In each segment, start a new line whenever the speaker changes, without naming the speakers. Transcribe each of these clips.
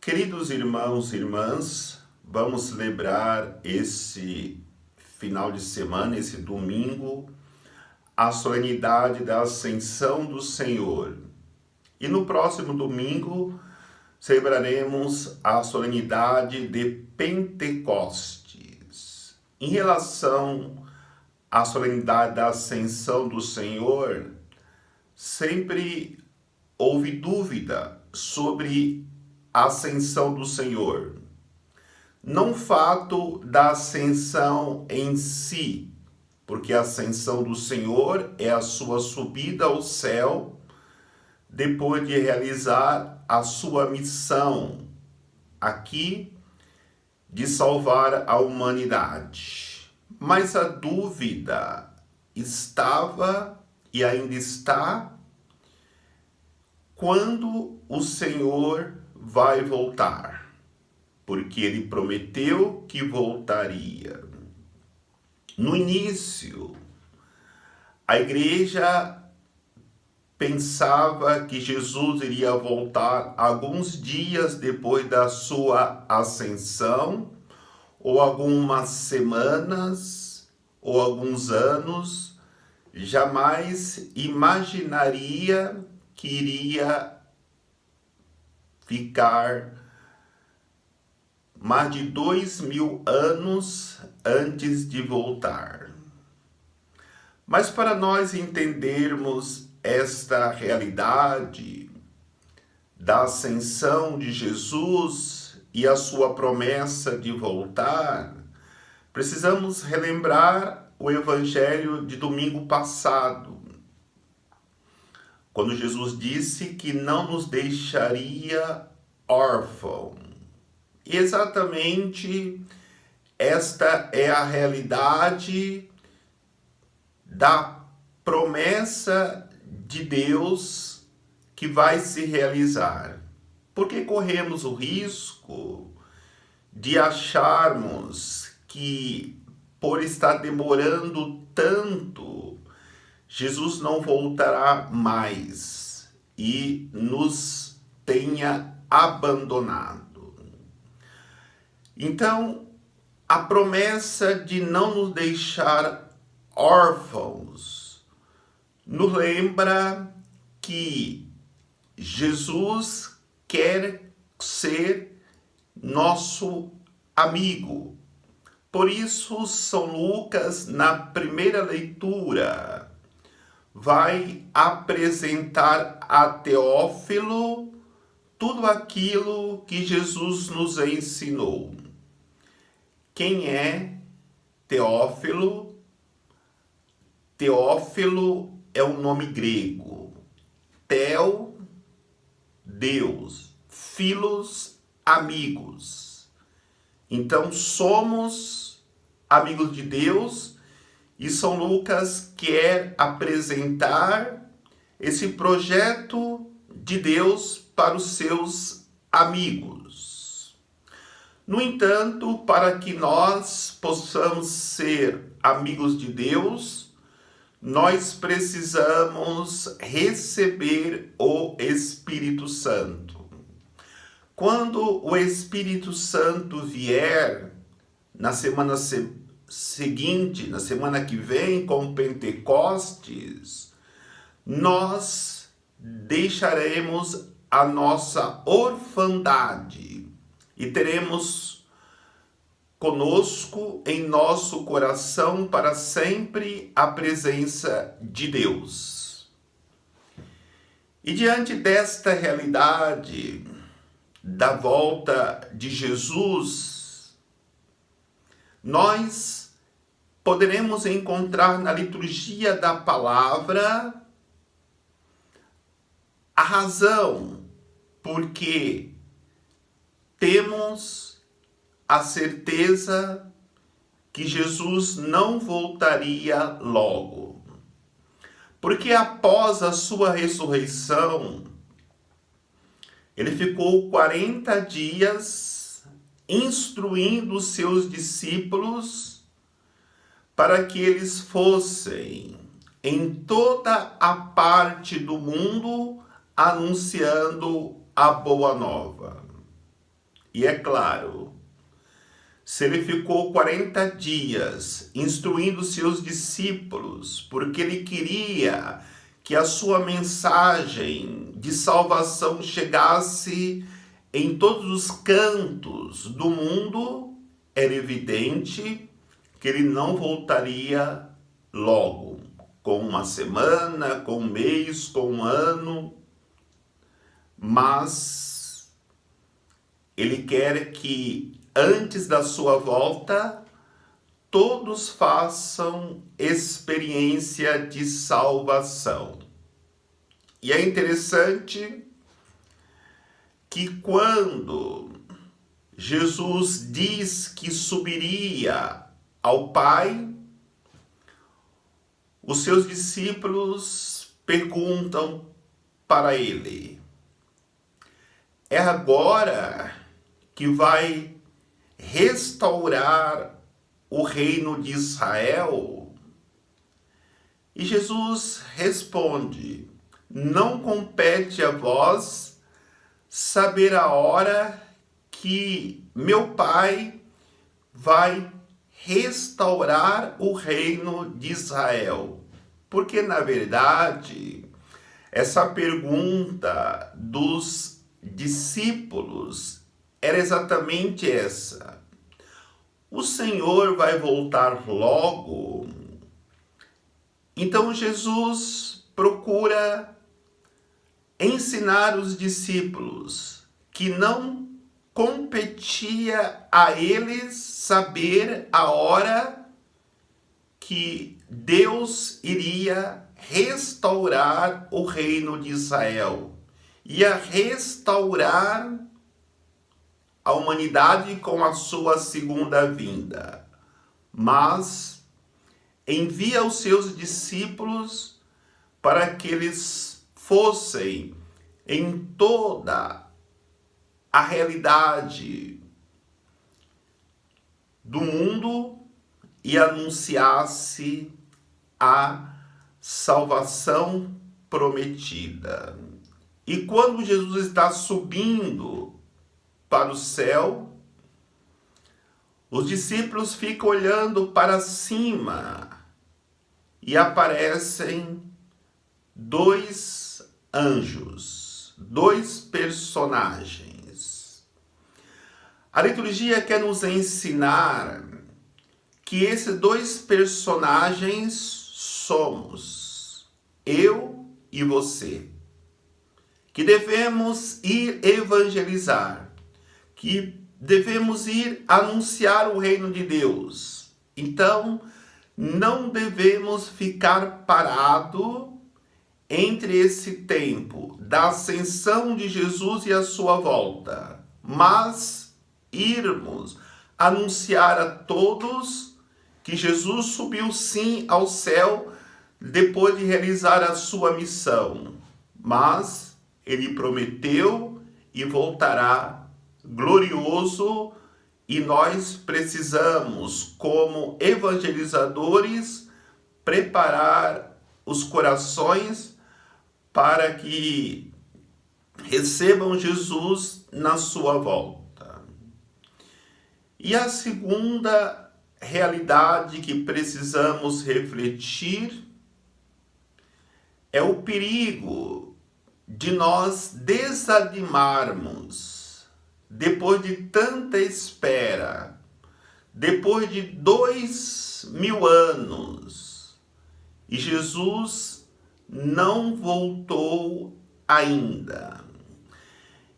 Queridos irmãos e irmãs, vamos celebrar esse final de semana, esse domingo, a solenidade da Ascensão do Senhor. E no próximo domingo celebraremos a solenidade de Pentecostes. Em relação à solenidade da Ascensão do Senhor, sempre houve dúvida sobre a ascensão do Senhor. Não o fato da ascensão em si, porque a ascensão do Senhor é a sua subida ao céu depois de realizar a sua missão aqui de salvar a humanidade. Mas a dúvida estava e ainda está quando o Senhor vai voltar, porque ele prometeu que voltaria. No início, a igreja pensava que Jesus iria voltar alguns dias depois da sua ascensão, ou algumas semanas, ou alguns anos. Jamais imaginaria que iria ficar mais de 2000 anos antes de voltar. Mas para nós entendermos esta realidade da ascensão de Jesus e a sua promessa de voltar, precisamos relembrar o evangelho de domingo passado, quando Jesus disse que não nos deixaria órfãos. E exatamente esta é a realidade da promessa de Deus que vai se realizar. Porque corremos o risco de acharmos que, por estar demorando tanto, Jesus não voltará mais e nos tenha abandonado. Então, a promessa de não nos deixar órfãos nos lembra que Jesus quer ser nosso amigo. Por isso, São Lucas, na primeira leitura, vai apresentar a Teófilo tudo aquilo que Jesus nos ensinou. Quem é Teófilo? Teófilo é um nome grego. Theo, Deus. Filos, amigos. Então somos amigos de Deus. E São Lucas quer apresentar esse projeto de Deus para os seus amigos. No entanto, para que nós possamos ser amigos de Deus, nós precisamos receber o Espírito Santo. Quando o Espírito Santo vier, na semana seguinte, na semana que vem, com Pentecostes, nós deixaremos a nossa orfandade e teremos conosco em nosso coração para sempre a presença de Deus. E diante desta realidade da volta de Jesus, nós poderemos encontrar na liturgia da palavra a razão porque temos a certeza que Jesus não voltaria logo. Porque após a sua ressurreição, ele ficou 40 dias instruindo os seus discípulos para que eles fossem em toda a parte do mundo anunciando a boa nova. E é claro, se ele ficou 40 dias instruindo seus discípulos, porque ele queria que a sua mensagem de salvação chegasse em todos os cantos do mundo, era evidente que ele não voltaria logo, com uma semana, com um mês, com um ano, mas ele quer que antes da sua volta todos façam experiência de salvação. E é interessante que quando Jesus diz que subiria ao Pai, os seus discípulos perguntam para ele: é agora que vai restaurar o reino de Israel? E Jesus responde: não compete a vós saber a hora que meu Pai vai restaurar o reino de Israel. Porque, na verdade, essa pergunta dos discípulos era exatamente essa: o Senhor vai voltar logo? Então Jesus procura ensinar os discípulos que não competia a eles saber a hora que Deus iria restaurar o reino de Israel, ia restaurar a humanidade com a sua segunda vinda, mas envia os seus discípulos para que eles fossem em toda a realidade do mundo e anunciasse a salvação prometida. E quando Jesus está subindo para o céu, os discípulos ficam olhando para cima e aparecem dois anjos, dois personagens. A liturgia quer nos ensinar que esses dois personagens somos eu e você, que devemos ir evangelizar, que devemos ir anunciar o reino de Deus. Então, não devemos ficar parado entre esse tempo da ascensão de Jesus e a sua volta, mas irmos anunciar a todos que Jesus subiu sim ao céu depois de realizar a sua missão, mas ele prometeu e voltará glorioso, e nós precisamos, como evangelizadores, preparar os corações para que recebam Jesus na sua volta. E a segunda realidade que precisamos refletir é o perigo de nós desanimarmos depois de tanta espera, depois de 2000 anos, e Jesus não voltou ainda.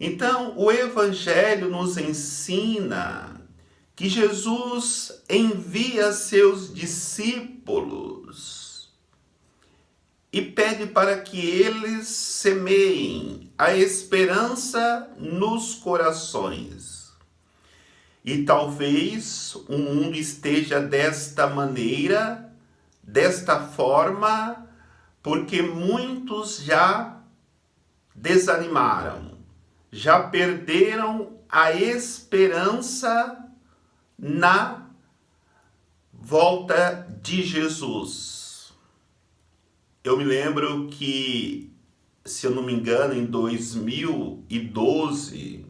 Então, o Evangelho nos ensina que Jesus envia seus discípulos e pede para que eles semeiem a esperança nos corações. E talvez o mundo esteja desta maneira, desta forma, porque muitos já desanimaram, já perderam a esperança na volta de Jesus. Eu me lembro que, se eu não me engano, em 2012,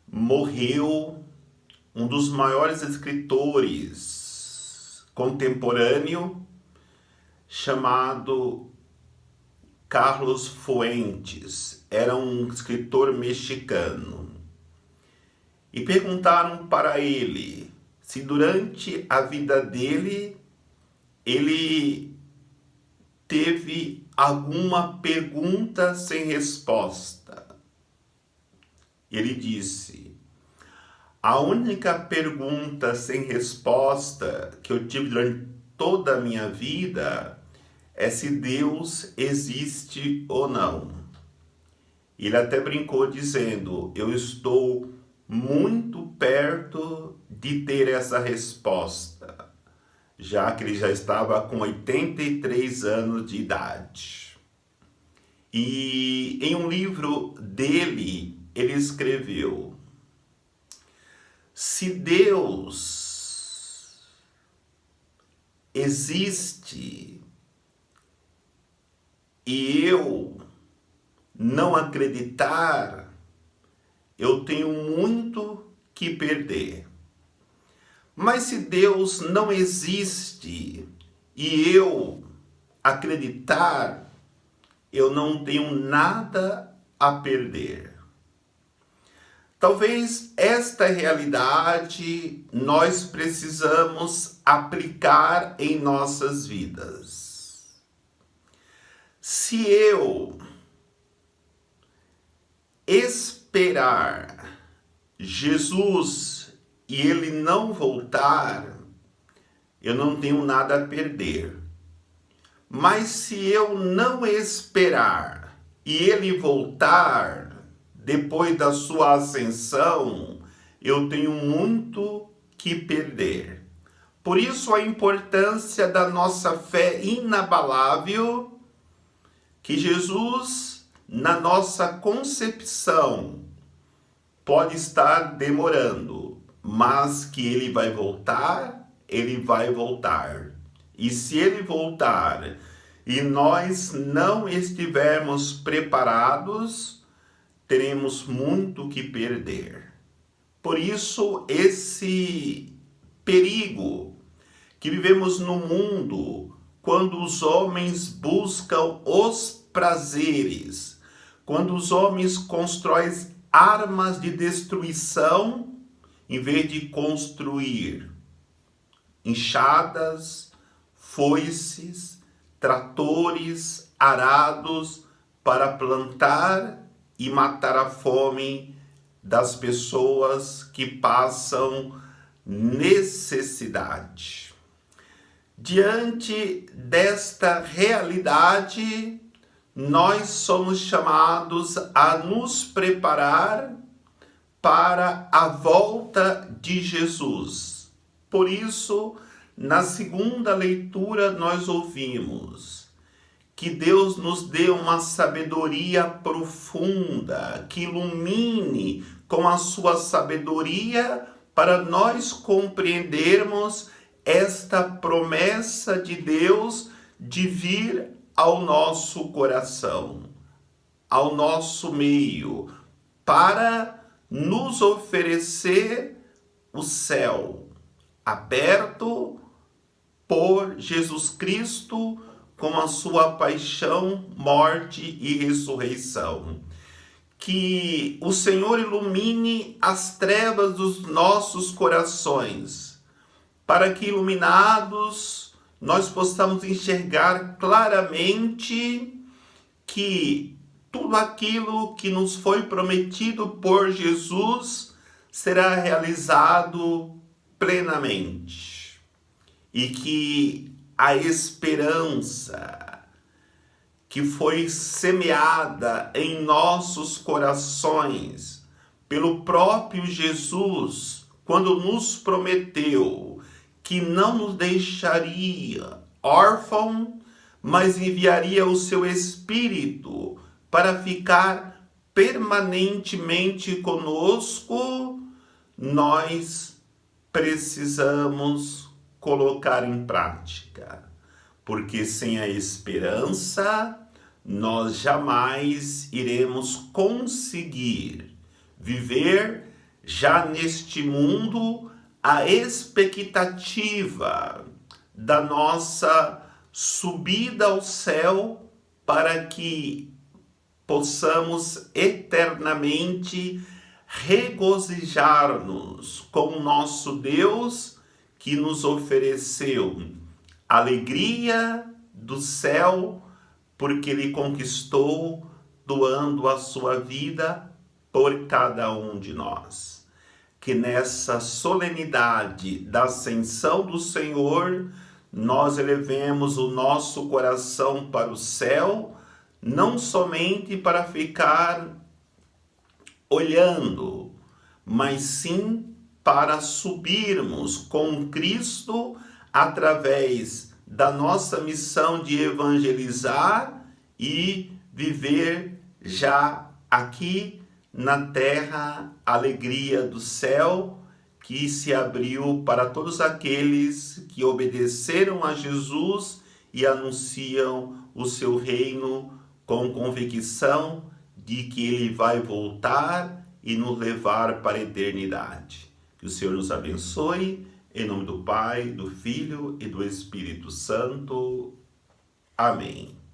morreu um dos maiores escritores contemporâneo, chamado Carlos Fuentes. Era um escritor mexicano. E perguntaram para ele se durante a vida dele ele teve alguma pergunta sem resposta. Ele disse: a única pergunta sem resposta que eu tive durante toda a minha vida é se Deus existe ou não. Ele até brincou dizendo: eu estou muito perto de ter essa resposta, já que ele já estava com 83 anos de idade. E em um livro dele, ele escreveu: se Deus existe e eu não acreditar, eu tenho muito que perder. Mas se Deus não existe e eu acreditar, eu não tenho nada a perder. Talvez esta realidade nós precisamos aplicar em nossas vidas. Se eu esperar Jesus e ele não voltar, eu não tenho nada a perder. Mas se eu não esperar e ele voltar depois da sua ascensão, eu tenho muito que perder. Por isso a importância da nossa fé inabalável, que Jesus, na nossa concepção, pode estar demorando, mas que ele vai voltar, ele vai voltar. E se ele voltar e nós não estivermos preparados, teremos muito que perder. Por isso, esse perigo que vivemos no mundo, quando os homens buscam os prazeres, quando os homens constroem armas de destruição, em vez de construir enxadas, foices, tratores, arados para plantar e matar a fome das pessoas que passam necessidade. Diante desta realidade, nós somos chamados a nos preparar para a volta de Jesus. Por isso, na segunda leitura, nós ouvimos que Deus nos dê uma sabedoria profunda, que ilumine com a sua sabedoria para nós compreendermos esta promessa de Deus de vir ao nosso coração, ao nosso meio, para nos oferecer o céu aberto por Jesus Cristo com a sua paixão, morte e ressurreição. Que o Senhor ilumine as trevas dos nossos corações, para que, iluminados, nós possamos enxergar claramente que tudo aquilo que nos foi prometido por Jesus será realizado plenamente. E que a esperança que foi semeada em nossos corações pelo próprio Jesus, quando nos prometeu que não nos deixaria órfão, mas enviaria o seu Espírito para ficar permanentemente conosco, nós precisamos colocar em prática. Porque sem a esperança, nós jamais iremos conseguir viver já neste mundo, a expectativa da nossa subida ao céu para que possamos eternamente regozijar-nos com o nosso Deus que nos ofereceu alegria do céu, porque Ele conquistou doando a sua vida por cada um de nós. Que nessa solenidade da ascensão do Senhor, nós elevemos o nosso coração para o céu, não somente para ficar olhando, mas sim para subirmos com Cristo através da nossa missão de evangelizar e viver já aqui na terra a alegria do céu que se abriu para todos aqueles que obedeceram a Jesus e anunciam o seu reino com convicção de que Ele vai voltar e nos levar para a eternidade. Que o Senhor nos abençoe, em nome do Pai, do Filho e do Espírito Santo. Amém.